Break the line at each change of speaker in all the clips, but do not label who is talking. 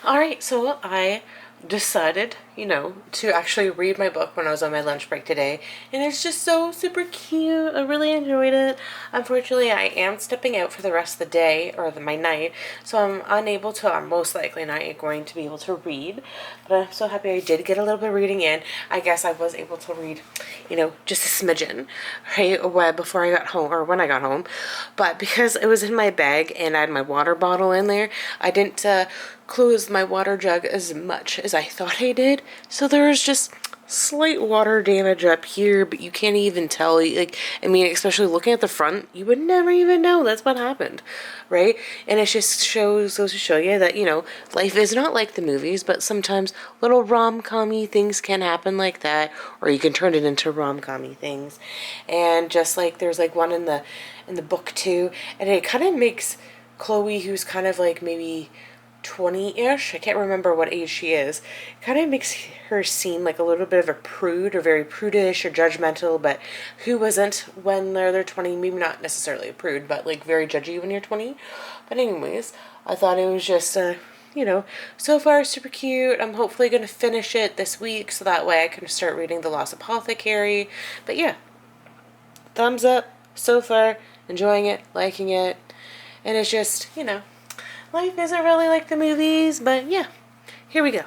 Alright, so I decided, to actually read my book when I was on my lunch break today, and it's just so super cute. I really enjoyed it. Unfortunately, I am stepping out for the rest of the day, or my night, so I'm most likely not going to be able to read, but I'm so happy I did get a little bit of reading in. I guess I was able to read, just a smidgen, right, before I got home, or when I got home, but because it was in my bag and I had my water bottle in there, I didn't close my water jug as much as I thought I did. So there was just slight water damage up here, but you can't even tell. Especially looking at the front, you would never even know that's what happened, right? And it just goes to show you that, life is not like the movies, but sometimes little rom-com-y things can happen like that, or you can turn it into rom-com-y things. And just like there's like one in the book too, and it kind of makes Chloe, who's kind of like maybe 20-ish, I can't remember what age she is, kind of makes her seem like a little bit of a prude, or very prudish or judgmental, but who wasn't when they're 20? Maybe not necessarily a prude, but like very judgy when you're 20. But anyways, I thought it was just so far super cute. I'm hopefully going to finish it this week so that way I can start reading The Lost Apothecary. But yeah, thumbs up so far, enjoying it, liking it. And it's just, life isn't really like the movies, but yeah, here we go.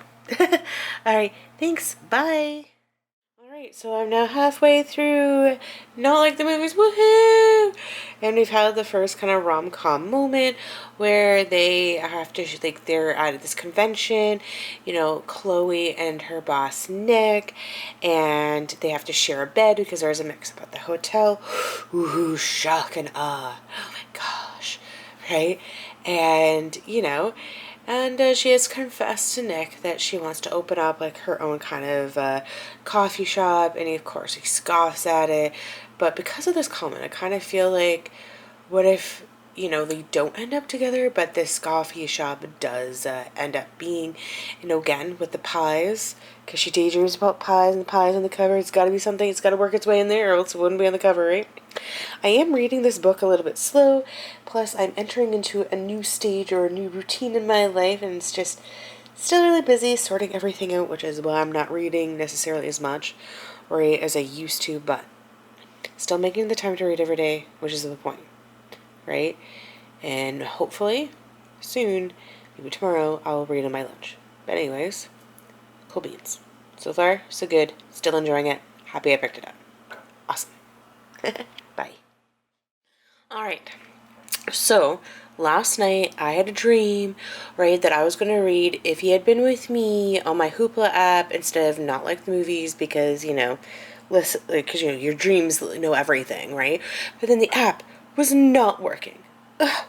Alright, thanks, bye. Alright, so I'm now halfway through Not Like the Movies, woohoo! And we've had the first kind of rom-com moment where they have to, they're at this convention, Chloe and her boss Nick, and they have to share a bed because there's a mix-up at the hotel. Ooh, shock and awe. Oh my gosh. Right? And, she has confessed to Nick that she wants to open up like her own kind of coffee shop, and of course he scoffs at it. But because of this comment, I kind of feel like, what if, they don't end up together, but this coffee shop does end up being, again, with the pies, because she daydreams about pies and pies on the cover. It's got to be something, it's got to work its way in there, or else it wouldn't be on the cover, right? I am reading this book a little bit slow, plus I'm entering into a new stage or a new routine in my life, and it's just still really busy sorting everything out, which is why I'm not reading necessarily as much, or as I used to, but still making the time to read every day, which is the point, right? And hopefully soon, maybe tomorrow, I'll read on my lunch. But anyways, cool beans. So far, so good. Still enjoying it. Happy I picked it up. Awesome. Bye. Alright, so last night I had a dream, right, that I was going to read If He Had Been With Me on my Hoopla app instead of Not Like the Movies, because, listen, because, your dreams know everything, right? But then the app was not working. Ugh,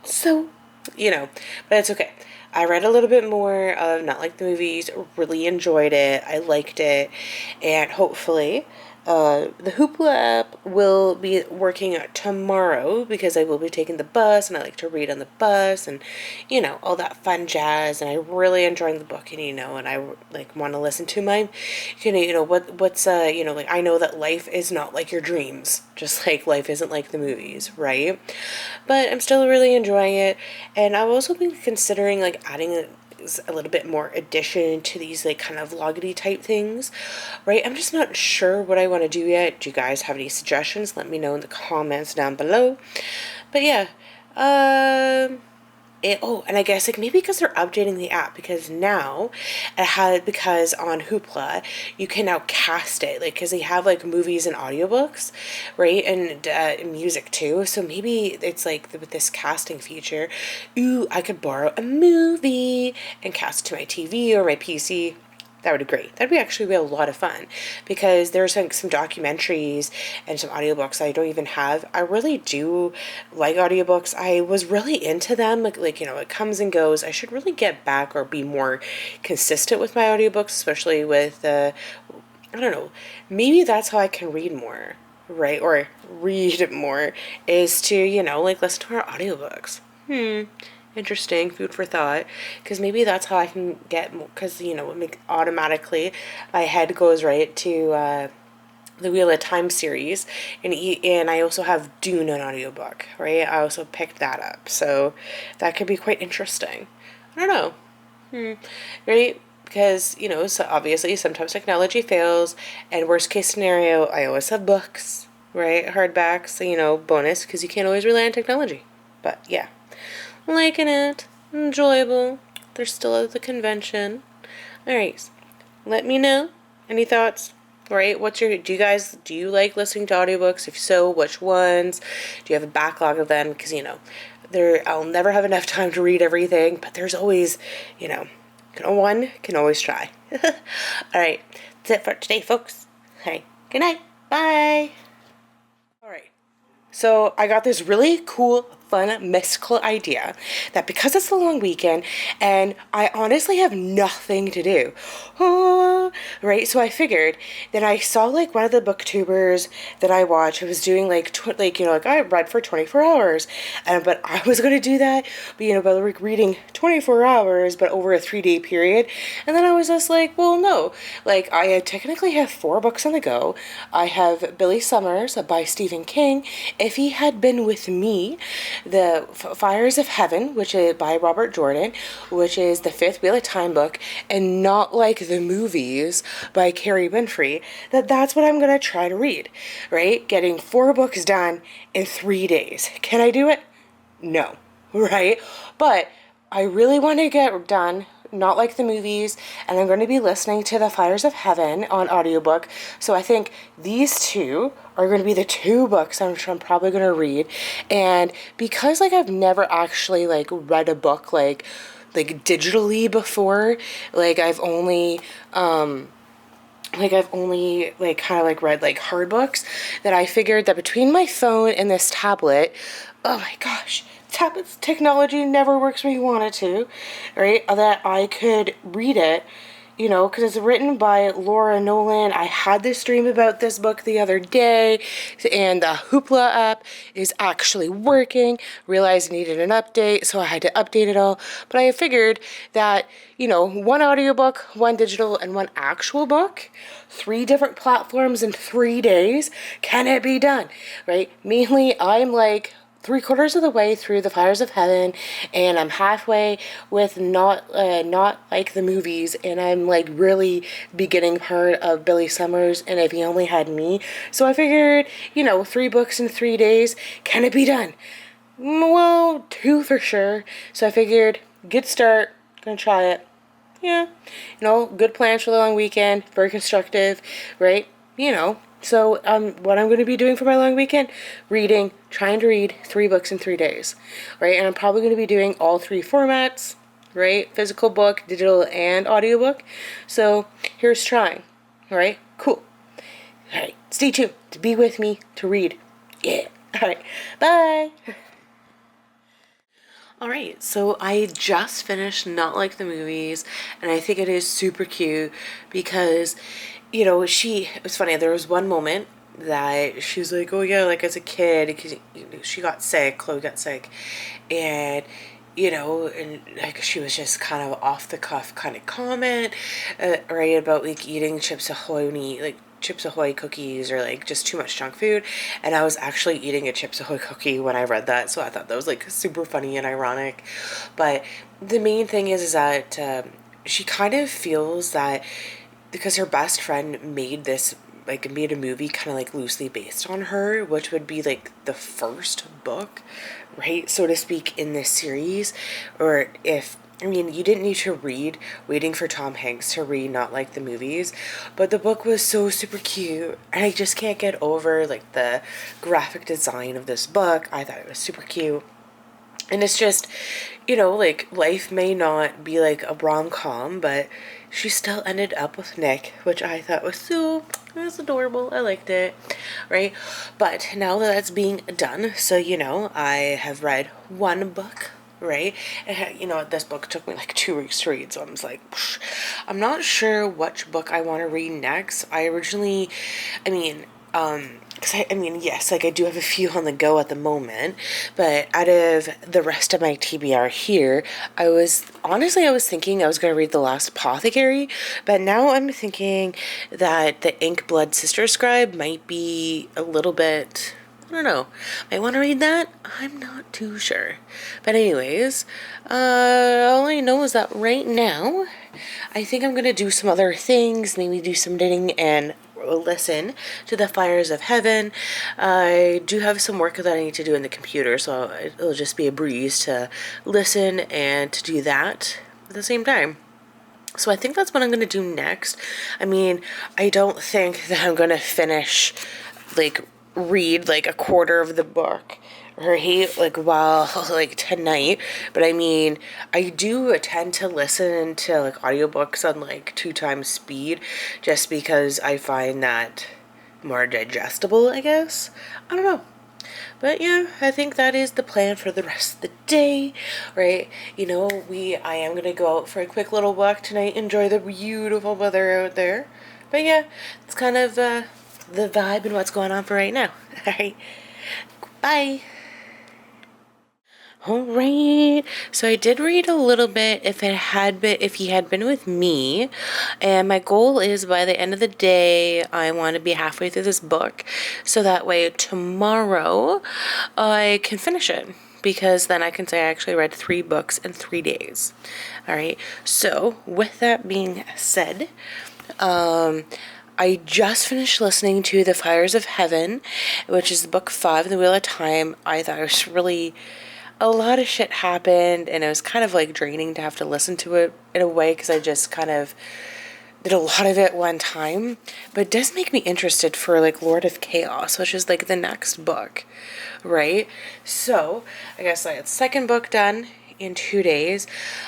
so, but it's okay. I read a little bit more of Not Like the Movies, really enjoyed it, I liked it, and hopefully the Hoopla app will be working tomorrow because I will be taking the bus, and I like to read on the bus, and all that fun jazz, and I really enjoying the book, and and I want to listen to my what's I know that life is not like your dreams, just like life isn't like the movies, right? But I'm still really enjoying it, and I've also been considering adding a little bit more addition to these kind of vloggity type things, right? I'm just not sure what I want to do yet. Do you guys have any suggestions? Let me know in the comments down below. But yeah, and I guess maybe because they're updating the app, because now because on Hoopla you can now cast it, because they have movies and audiobooks, right, and music too. So maybe it's with this casting feature, ooh, I could borrow a movie and cast it to my TV or my PC. That would be great. That'd actually be a lot of fun, because there's some documentaries and some audiobooks I don't even have. I really do like audiobooks. I was really into them. It comes and goes. I should really get back or be more consistent with my audiobooks, especially with, I don't know, maybe that's how I can read more, right? Or read more, is to, listen to our audiobooks. Interesting, food for thought, because maybe that's how I can get more, because automatically my head goes right to the Wheel of Time series, and I also have Dune on audiobook, right? I also picked that up, so that could be quite interesting. I don't know. Right? Because, you know, so obviously sometimes technology fails, and worst case scenario, I always have books, right? Hardbacks, so, you know, bonus, because you can't always rely on technology. But yeah, liking it, enjoyable. They're still at the convention. Alright, let me know. Any thoughts? Right? Do you like listening to audiobooks? If so, which ones? Do you have a backlog of them? Because, you know, I'll never have enough time to read everything, but there's always, you know, one can always try. Alright, that's it for today, folks. Alright, good night. Bye. Alright. So I got this really cool, fun, mystical idea that because it's a long weekend and I honestly have nothing to do, right? So I figured that I saw like one of the booktubers that I watch. I was doing like I read for 24 hours, but I was gonna do that, but but like reading 24 hours, but over a 3-day period, and then I was just like, well, no, like technically have 4 books on the go. I have Billy Summers by Stephen King. If He Had Been With Me, the Fires of Heaven, which is by Robert Jordan, which is the Fifth Wheel of Time book, and Not Like the Movies by Kerry Winfrey, that's what I'm going to try to read, right? Getting 4 books done in 3 days. Can I do it? No, right? But I really want to get done Not Like the Movies, and I'm going to be listening to The Fires of Heaven on audiobook. So I think these two are going to be the 2 books I'm probably going to read. And because like I've never actually like read a book like digitally before, I've only kind of like read like hard books, that I figured that between my phone and this tablet, oh my gosh, tablet's technology never works when you want it to, right? That I could read it, because it's written by Laura Nolan. I had this dream about this book the other day, and the Hoopla app is actually working. Realized I needed an update, so I had to update it all. But I figured that, 1 audiobook, 1 digital, and 1 actual book, 3 different platforms in 3 days. Can it be done, right? Mainly, I'm like 3/4 of the way through The Fires of Heaven, and I'm halfway with Not Like the Movies, and I'm like really beginning part of Billy Summers and If He Only Had Me. So I figured, 3 books in 3 days. Can it be done? Well, 2 for sure. So I figured, good start, gonna try it. Yeah, good plans for the long weekend, very constructive, right? So what I'm going to be doing for my long weekend, trying to read 3 books in 3 days, right? And I'm probably going to be doing all 3 formats, right? Physical book, digital, and audiobook. So here's trying, all right? Cool. All right, stay tuned to be with me to read. Yeah. All right, bye. Alright, so I just finished Not Like the Movies, and I think it is super cute because, it was funny, there was one moment that she was like, oh yeah, like as a kid, because she got sick, Chloe got sick, and, and like she was just kind of off the cuff kind of comment, right, about like eating Chips Ahoy, like Chips Ahoy cookies, or like just too much junk food, and I was actually eating a Chips Ahoy cookie when I read that, so I thought that was like super funny and ironic. But the main thing is that she kind of feels that because her best friend made a movie kind of like loosely based on her, which would be like the first book, right, so to speak, in this series. Or you didn't need to read Waiting for Tom Hanks to read Not Like the Movies, but the book was so super cute, and I just can't get over like the graphic design of this book. I thought it was super cute. And it's just, like life may not be like a rom-com, but she still ended up with Nick, which I thought was it was adorable. I liked it, right? But now that that's being done, so, I have read 1 book, right? And, this book took me like 2 weeks to read, so I'm just like, I'm not sure which book I want to read next. Yes, like I do have a few on the go at the moment, but out of the rest of my TBR here, I was thinking I was going to read The Last Apothecary, but now I'm thinking that the Ink Blood Sister Scribe might be a little bit I don't know. Might want to read that? I'm not too sure. But anyways, all I know is that right now, I think I'm going to do some other things, maybe do some knitting and listen to the fires of heaven. I do have some work that I need to do in the computer, so it'll just be a breeze to listen and to do that at the same time. So I think that's what I'm going to do next. I mean, I don't think that I'm going to finish, like, read, like, a quarter of the book, right, like, while, like, tonight. But I mean, I do tend to listen to, like, audiobooks on, like, 2 times speed, just because I find that more digestible, I guess. I don't know. But yeah, I think that is the plan for the rest of the day, right? You know, I am going to go out for a quick little walk tonight, enjoy the beautiful weather out there. But yeah, it's kind of the vibe and what's going on for right now. All right, bye. All right, so I did read a little bit if he had been with me, and my goal is by the end of the day I want to be halfway through this book, so that way tomorrow I can finish it, because then I can say I actually read 3 books in 3 days. All right, so with that being said, I just finished listening to The Fires of Heaven, which is book 5 in the Wheel of Time. I thought it was really, a lot of shit happened, and it was kind of like draining to have to listen to it in a way, because I just kind of did a lot of it one time. But it does make me interested for, like, Lord of Chaos, which is, like, the next book, right? So I guess I had the second book done in 2 days.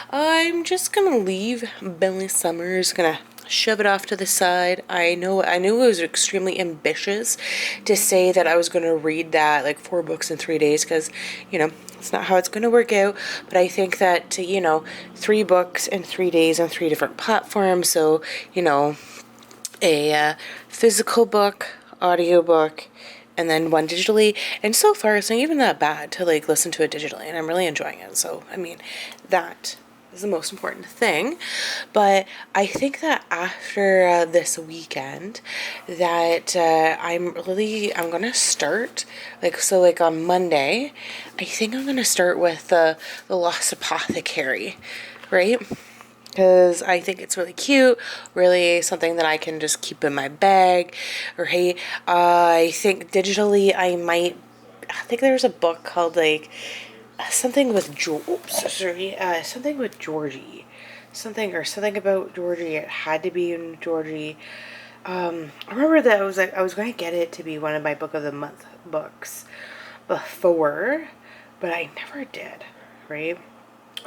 I'm just gonna leave Billy Summers, gonna shove it off to the side. I knew it was extremely ambitious to say that I was going to read that, like, 4 books in 3 days, because, you know, it's not how it's going to work out. But I think that, you know, 3 books in 3 days on 3 different platforms, so, you know, a physical book, audiobook, and then 1 digitally, and so far it's not even that bad to, like, listen to it digitally, and I'm really enjoying it. So I mean, that is the most important thing. But I think that after this weekend that I'm gonna start, like on Monday, I think I'm gonna start with the Lost Apothecary, right? Because I think it's really cute, really something that I can just keep in my bag, right? I think digitally I think there's a book called, like, something with something with Georgie. Something about Georgie. It had to be in Georgie. I remember that I was going to get it to be one of my book of the month books before, but I never did, right?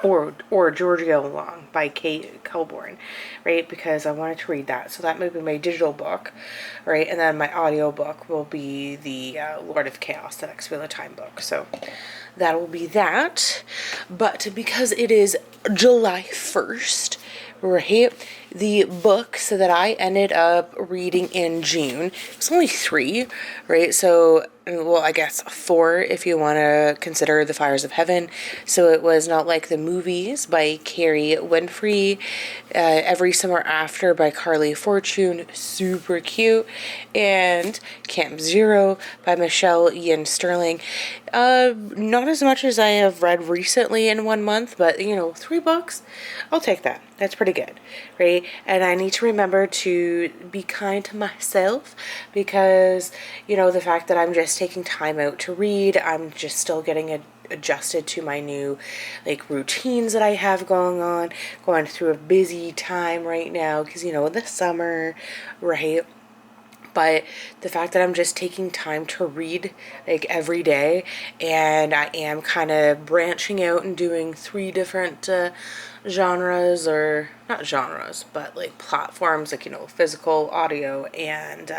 Or Georgia Long by Kate Colborn, right? Because I wanted to read that. So that might be my digital book, right? And then my audio book will be the Lord of Chaos, the next Wheel of Time book. So that will be that. But because it is July 1st, right, the books that I ended up reading in June, it's only 3, right? So, well, I guess 4 if you want to consider The Fires of Heaven. So it was Not Like the Movies by Kerry, Winfrey, Every Summer After by Carley Fortune, super cute, and Camp Zero by Michelle Ian Sterling. Not as much as I have read recently in 1 month, but, you know, 3 books, I'll take that. That's pretty good, right? And I need to remember to be kind to myself, because, you know, the fact that I'm just taking time out to read, I'm just still getting adjusted to my new, like, routines that I have going through a busy time right now, because, you know, the summer, right? But the fact that I'm just taking time to read, like, every day, and I am kind of branching out and doing 3 different genres, or not genres, but, like, platforms, like, you know, physical, audio, and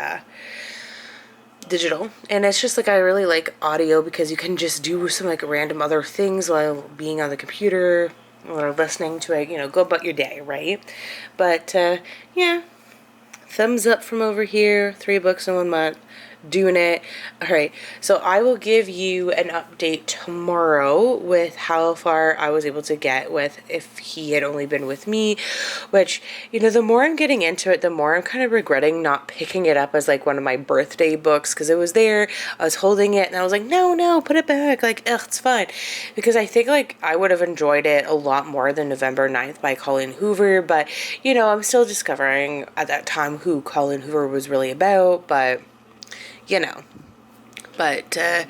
digital. And it's just, like, I really like audio because you can just do some, like, random other things while being on the computer or listening to it, you know, go about your day, right? But yeah, thumbs up from over here, 3 books in 1 month. doing it. All right, so I will give you an update tomorrow with how far I was able to get with if he had only been with me, which, you know, the more I'm getting into it, the more I'm kind of regretting not picking it up as like one of my birthday books, because it was there, I was holding it, and I was like, no, put it back, like, ugh, it's fine, because I think like I would have enjoyed it a lot more than November 9th by Colleen Hoover, but, you know, I'm still discovering at that time who Colleen Hoover was really about, but you know. But, and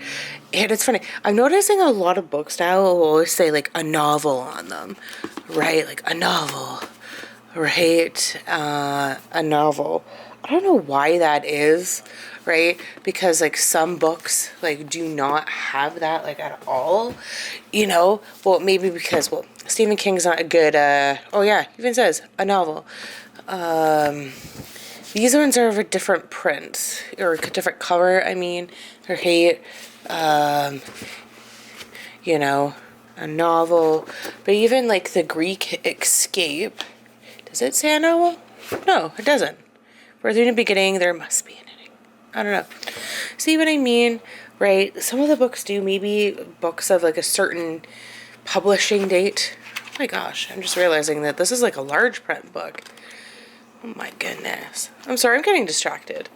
it's funny, I'm noticing a lot of books now will always say, like, a novel on them, right? Like, a novel, right? A novel. I don't know why that is, right? Because, like, some books, like, do not have that, like, at all, you know? Well, maybe because, well, Stephen King's not a good, oh, yeah, even says a novel. These ones are of a different print, or a different cover, I mean, or hate, you know, a novel. But even, like, the Greek Escape, does it say a novel? No, it doesn't. For the beginning, there must be an ending. I don't know. See what I mean? Right? Some of the books do, maybe books of, like, a certain publishing date. Oh my gosh, I'm just realizing that this is, like, a large print book. Oh my goodness. I'm sorry, I'm getting distracted,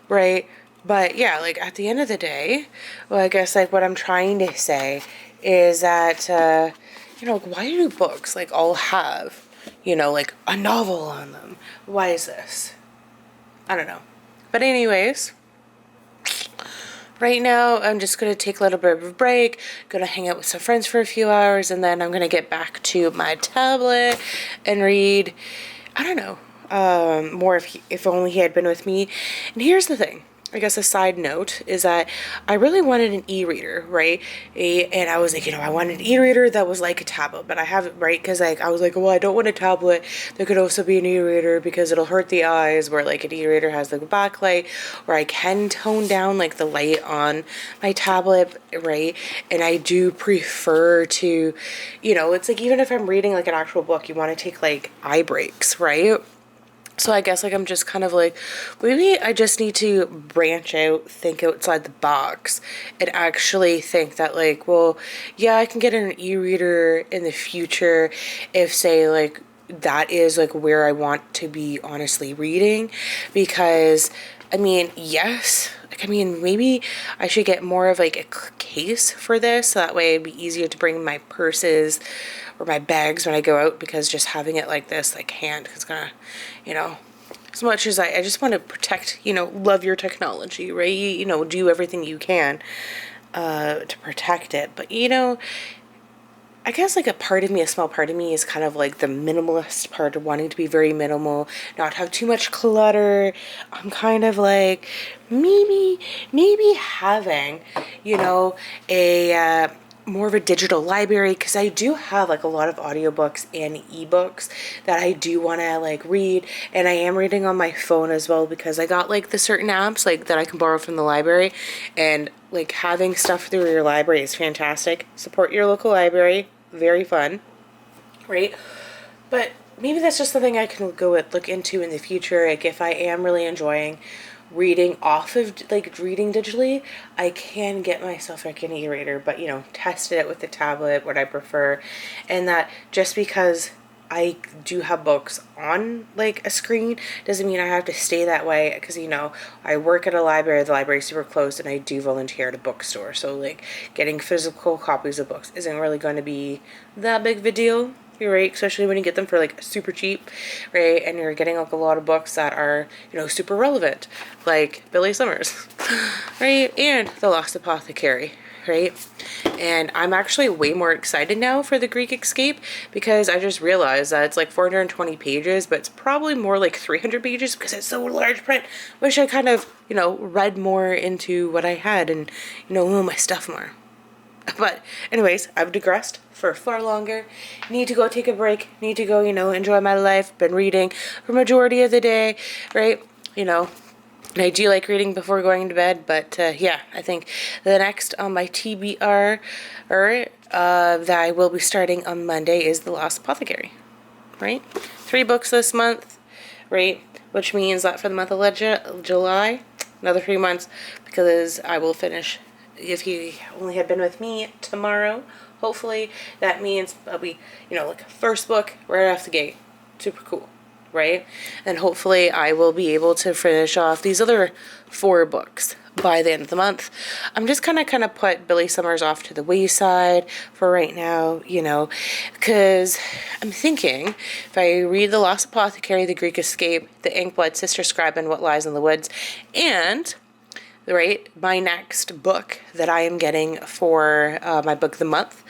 right? But yeah, like at the end of the day, well, I guess like what I'm trying to say is that, you know, why do books like all have, you know, like a novel on them? Why is this? I don't know. But anyways, right now I'm just going to take a little bit of a break, going to hang out with some friends for a few hours, and then I'm going to get back to my tablet and read, I don't know, more if only he had been with me. And here's the thing, I guess a side note is that I really wanted an e-reader, right? And I was like, you know, I wanted an e-reader that was like a tablet, but I have it, right? Because like I was like, well, I don't want a tablet that could also be an e-reader because it'll hurt the eyes, where like an e-reader has like a backlight, where I can tone down like the light on my tablet, right? And I do prefer to, you know, it's like even if I'm reading like an actual book, you want to take like eye breaks, right? So I guess like I'm just kind of like, maybe I just need to branch out, think outside the box, and actually think that like, well, yeah, I can get an e-reader in the future if say like that is like where I want to be honestly reading, because I mean, yes, like, I mean, maybe I should get more of like a case for this, so that way it'd be easier to bring my purses or my bags when I go out, because just having it like this, like hand, is gonna, you know, as much as I just want to protect, you know, love your technology, right? You know, do everything you can to protect it. But, you know, I guess like a part of me, a small part of me is kind of like the minimalist part of wanting to be very minimal, not have too much clutter. I'm kind of like maybe having, you know, a more of a digital library, because I do have like a lot of audiobooks and ebooks that I do want to like read, and I am reading on my phone as well, because I got like the certain apps like that I can borrow from the library, and like having stuff through your library is fantastic. Support your local library, very fun, right? But maybe that's just something I can look into in the future. Like if I am really enjoying reading off of like reading digitally, I can get myself like an e-reader, but you know, tested it with the tablet, what I prefer. And that just because I do have books on like a screen doesn't mean I have to stay that way, because you know, I work at a library, the library's super close, and I do volunteer at a bookstore, so like getting physical copies of books isn't really going to be that big of a deal. You're right, especially when you get them for like super cheap, right? And you're getting like a lot of books that are, you know, super relevant, like Billy Summers, right? And The Lost Apothecary, right? And I'm actually way more excited now for The Greek Escape, because I just realized that it's like 420 pages, but it's probably more like 300 pages because it's so large print. Wish I kind of, you know, read more into what I had and, you know, move my stuff more. But anyways, I've digressed for far longer. Need to go take a break. Need to go, you know, enjoy my life. Been reading for majority of the day, right? You know, and I do like reading before going to bed. But yeah, I think the next on my TBR, that I will be starting on Monday is The Lost Apothecary, right? 3 books this month, right? Which means that for the month of July, another 3 months, because I will finish, if he only had been with me, tomorrow. Hopefully that means I'll be, like first book right off the gate. Super cool, right? And hopefully I will be able to finish off these other 4 books by the end of the month. I'm just kind of put Billy Summers off to the wayside for right now, because I'm thinking if I read The Lost Apothecary, The Greek Escape, The Inkblood, Sister Scribe, and What Lies in the Woods, and my next book that I am getting for my book of the month,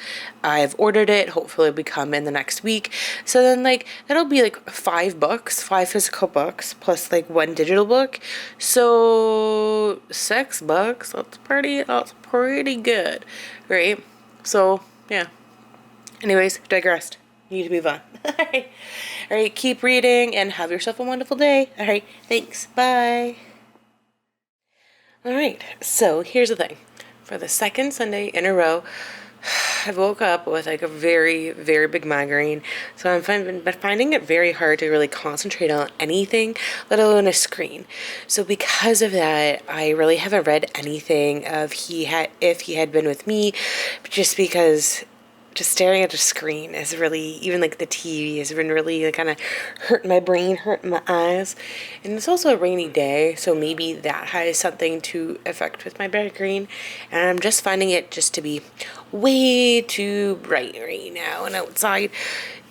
I've ordered it. Hopefully it'll be come in the next week. So then that'll be 5 books, 5 physical books plus 1 digital book. So 6 books. That's pretty good, right? So yeah. Anyways, digressed. Need to move on. All right, keep reading and have yourself a wonderful day. All right, thanks. Bye. Alright, so here's the thing. For the second Sunday in a row, I woke up with a very, very big migraine. So I've been finding it very hard to really concentrate on anything, let alone a screen. So because of that, I really haven't read anything of If He Had Been With Me, just because just staring at a screen is really, even the TV has been really kind of hurting my brain, hurting my eyes. And it's also a rainy day, so maybe that has something to affect with my migraine. And I'm just finding it just to be way too bright right now and outside.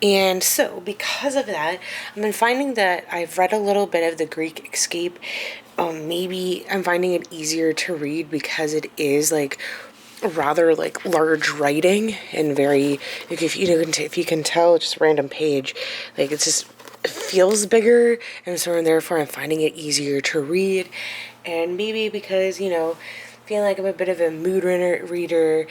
And so because of that, I've been finding that I've read a little bit of The Greek Escape. Maybe I'm finding it easier to read because it is rather large writing and very, if you can tell, just a random page, it's just, it feels bigger, and so therefore I'm finding it easier to read. And maybe because feeling like I'm a bit of a mood reader,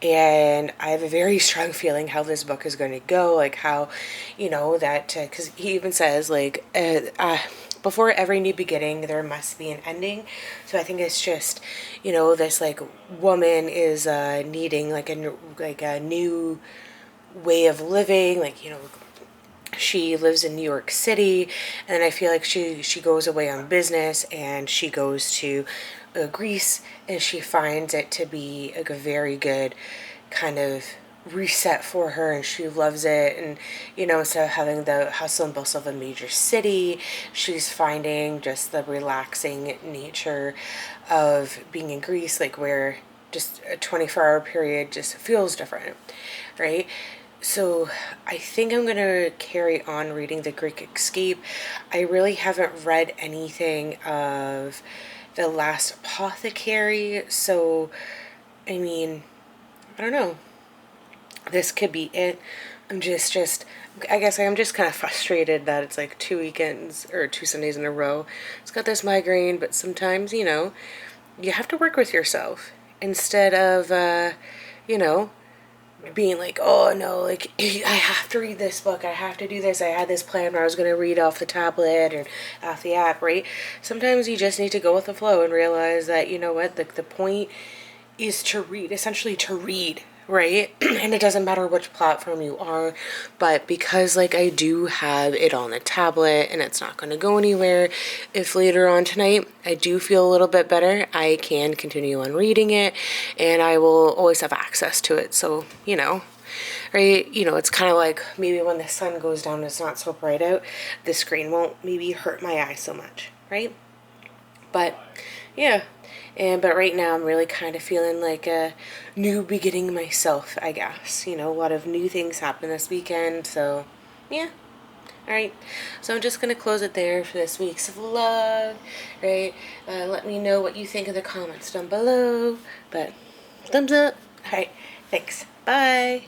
and I have a very strong feeling how this book is going to go, how that, because he even says before every new beginning, there must be an ending. So I think it's just, this woman is needing a new way of living. She lives in New York City, and I feel like she goes away on business, and she goes to Greece, and she finds it to be a very good kind of reset for her, and she loves it. And instead of having the hustle and bustle of a major city, she's finding just the relaxing nature of being in Greece, where just a 24-hour period just feels different, right? So I think I'm going to carry on reading The Greek Escape. I really haven't read anything of The Last Apothecary, so I mean, I don't know. This could be it. I guess I'm just kind of frustrated that it's 2 weekends or 2 Sundays in a row. It's got this migraine, but sometimes, you have to work with yourself instead of, being oh no, I have to read this book, I have to do this, I had this plan where I was going to read off the tablet or off the app, right? Sometimes you just need to go with the flow and realize that, the point is to read, essentially to read, right? And it doesn't matter which platform you are, but because I do have it on the tablet and it's not going to go anywhere, if later on tonight I do feel a little bit better, I can continue on reading it, and I will always have access to it. So right, it's kind of maybe when the sun goes down, it's not so bright out, the screen won't maybe hurt my eyes so much, right? But yeah. But right now I'm really kind of feeling like a new beginning myself, I guess. A lot of new things happen this weekend, so yeah. Alright, so I'm just going to close it there for this week's vlog, right? Let me know what you think in the comments down below, but thumbs up. Alright, thanks. Bye.